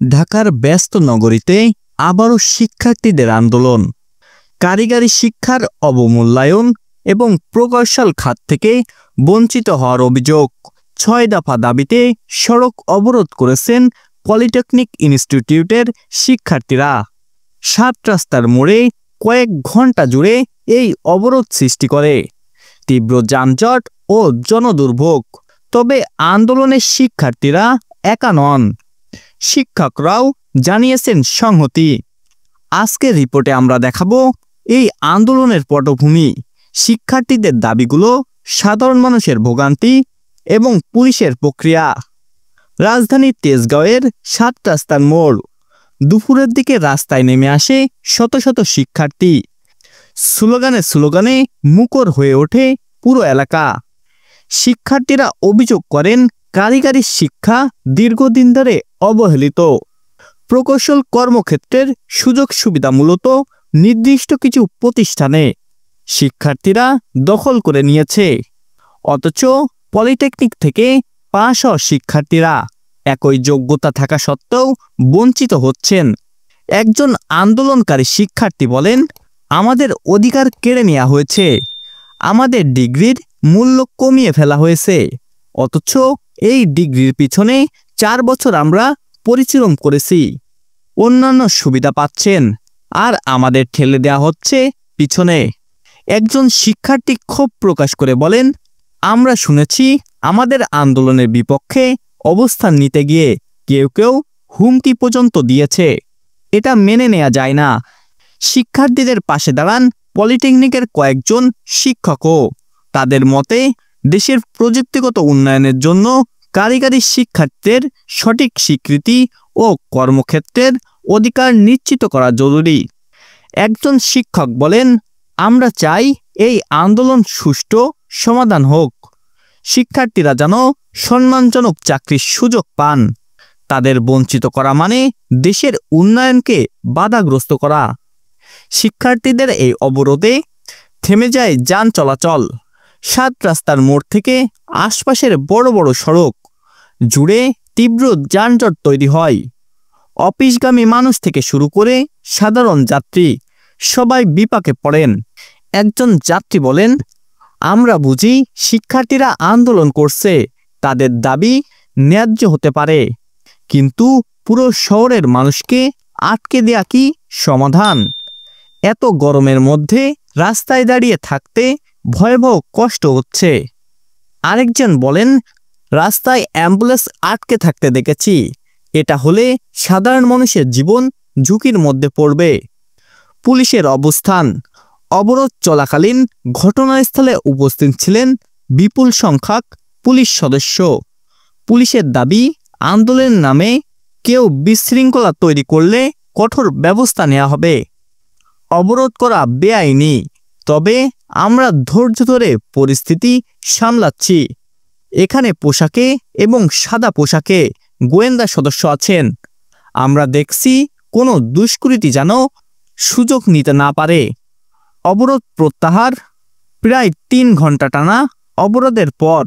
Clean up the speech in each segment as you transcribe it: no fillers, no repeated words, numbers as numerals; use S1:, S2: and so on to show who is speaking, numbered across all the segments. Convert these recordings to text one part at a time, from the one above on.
S1: ঢাকার ব্যস্ত নগরীতে আবারও শিক্ষার্থীদের আন্দোলন। কারিগরি শিক্ষার অবমূল্যায়ন এবং প্রকৌশল খাত থেকে বঞ্চিত হওয়ার অভিযোগ। ৬ দফা দাবিতে সড়ক অবরোধ করেছেন পলিটেকনিক ইনস্টিটিউটের শিক্ষার্থীরা। ৭ রাস্তার মোড়ে কয়েক ঘন্টা জুড়ে এই অবরোধ সৃষ্টি করে তীব্র যানজট ও জনদুর্ভোগ। তবে আন্দোলনের শিক্ষার্থীরা একা নন, শিক্ষকরাও জানিয়েছেন সংহতি। আজকের রিপোর্টে আমরা দেখাবো এই আন্দোলনের পটভূমি, শিক্ষার্থীদের দাবিগুলো, সাধারণ মানুষের ভোগান্তি এবং পুলিশের প্রক্রিয়া। রাজধানীর তেজগাঁওয়ের ৭ রাস্তার মোড়। দুপুরের দিকে রাস্তায় নেমে আসে শত শত শিক্ষার্থী। স্লোগানে স্লোগানে মুখর হয়ে ওঠে পুরো এলাকা। শিক্ষার্থীরা অভিযোগ করেন কারিগরি শিক্ষা দীর্ঘদিন ধরে অবহেলিত। প্রকৌশল কর্মক্ষেত্রের সুযোগ সুবিধা মূলত নির্দিষ্ট কিছু প্রতিষ্ঠানে শিক্ষার্থীরা দখল করে নিয়েছে। অথচ পলিটেকনিক থেকে পাশ হওয়া শিক্ষার্থীরা একই যোগ্যতা থাকা সত্ত্বেও বঞ্চিত হচ্ছেন। একজন আন্দোলনকারী শিক্ষার্থী বলেন, আমাদের অধিকার কেড়ে নেওয়া হয়েছে, আমাদের ডিগ্রির মূল্য কমিয়ে ফেলা হয়েছে। অথচ এই ডিগ্রির পিছনে 4 বছর আমরা পরিশ্রম করেছি, অন্যান্য সুবিধা পাচ্ছেন, আর আমাদের ঠেলে দেওয়া হচ্ছে পিছনে। একজন শিক্ষার্থী ক্ষোভ প্রকাশ করে বলেন, আমরা শুনেছি আমাদের আন্দোলনের বিপক্ষে অবস্থান নিতে গিয়ে কেউ কেউ হুমকি পর্যন্ত দিয়েছে। এটা মেনে নেওয়া যায় না। শিক্ষার্থীদের পাশে দাঁড়ান পলিটেকনিকের কয়েকজন শিক্ষকও। তাদের মতে, দেশের প্রযুক্তিগত উন্নয়নের জন্য কারিগরি শিক্ষার্থীদের সঠিক স্বীকৃতি ও কর্মক্ষেত্রের অধিকার নিশ্চিত করা জরুরি। একজন শিক্ষক বলেন, আমরা চাই এই আন্দোলন সুষ্ঠু সমাধান হোক। শিক্ষার্থীরা যেন সম্মানজনক চাকরির সুযোগ পান। তাদের বঞ্চিত করা মানে দেশের উন্নয়নকে বাধাগ্রস্ত করা। শিক্ষার্থীদের এই অবরোধে থেমে যায় যান চলাচল। ৭ রাস্তার মোড় থেকে আশপাশের বড় বড় সড়ক জুড়ে তীব্র যানজট তৈরি হয়। অফিসগামী মানুষ থেকে শুরু করে সাধারণ যাত্রী সবাই বিপাকে পড়েন। একজন যাত্রী বলেন, আমরা বুঝি শিক্ষার্থীরা আন্দোলন করছে, তাদের দাবি ন্যায্য হতে পারে, কিন্তু পুরো শহরের মানুষকে আটকে দেয়া কি সমাধান? এত গরমের মধ্যে রাস্তায় দাঁড়িয়ে থাকতে ভয়াবহ কষ্ট হচ্ছে। আরেকজন বলেন, রাস্তায় অ্যাম্বুলেন্স আটকে থাকতে দেখেছি, এটা হলে সাধারণ মানুষের জীবন ঝুঁকির মধ্যে পড়বে। পুলিশের অবস্থান। অবরোধ চলাকালীন ঘটনাস্থলে উপস্থিত ছিলেন বিপুল সংখ্যক পুলিশ সদস্য। পুলিশের দাবি, আন্দোলনের নামে কেউ বিশৃঙ্খলা তৈরি করলে কঠোর ব্যবস্থা নেওয়া হবে। অবরোধ করা বেআইনি, তবে আমরা ধৈর্য ধরে পরিস্থিতি সামলাচ্ছি। এখানে পোশাকে এবং সাদা পোশাকে গোয়েন্দা সদস্য আছেন। আমরা দেখছি কোনো দুষ্কৃতী যেন সুযোগ নিতে না পারে। অবরোধ প্রত্যাহার। প্রায় 3 ঘন্টা টানা অবরোধের পর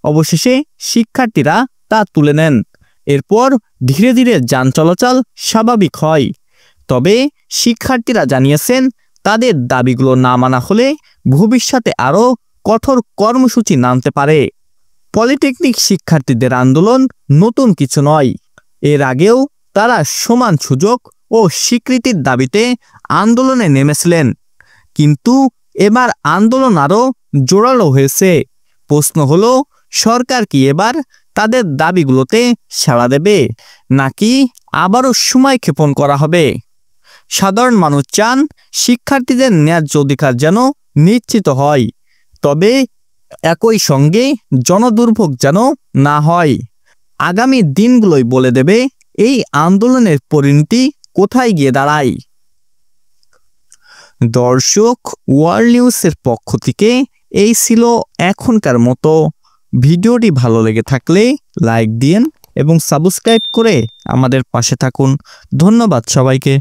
S1: অবশেষে শিক্ষার্থীরা তা তুলে নেন। এরপর ধীরে ধীরে যান চলাচল স্বাভাবিক হয়। তবে শিক্ষার্থীরা জানিয়েছেন, তাদের দাবিগুলো না মানা হলে ভবিষ্যতে আরও কঠোর কর্মসূচি নামতে পারে। পলিটেকনিক শিক্ষার্থীদের আন্দোলন নতুন কিছু নয়। এর আগেও তারা সমান সুযোগ ও স্বীকৃতির দাবিতে আন্দোলনে নেমেছিলেন, কিন্তু এবার আন্দোলন আরও জোরালো হয়েছে। প্রশ্ন হলো, সরকার কি এবার তাদের দাবিগুলোতে সাড়া দেবে, নাকি আবারও সময় ক্ষেপণ করা হবে? সাধারণ মানুষ চান শিক্ষার্থীদের ন্যায্য অধিকার যেন নিশ্চিত হয়, তবে একই সঙ্গে জনদুর্ভোগ যেন না হয়। আগামী দিনগুলোই বলে দেবে এই আন্দোলনের পরিণতি কোথায় গিয়ে দাঁড়ায়। দর্শক, ওয়ার্ল্ড নিউজের পক্ষ থেকে এই ছিল এখনকার মতো। ভিডিওটি ভালো লেগে থাকলে লাইক দিন এবং সাবস্ক্রাইব করে আমাদের পাশে থাকুন। ধন্যবাদ সবাইকে।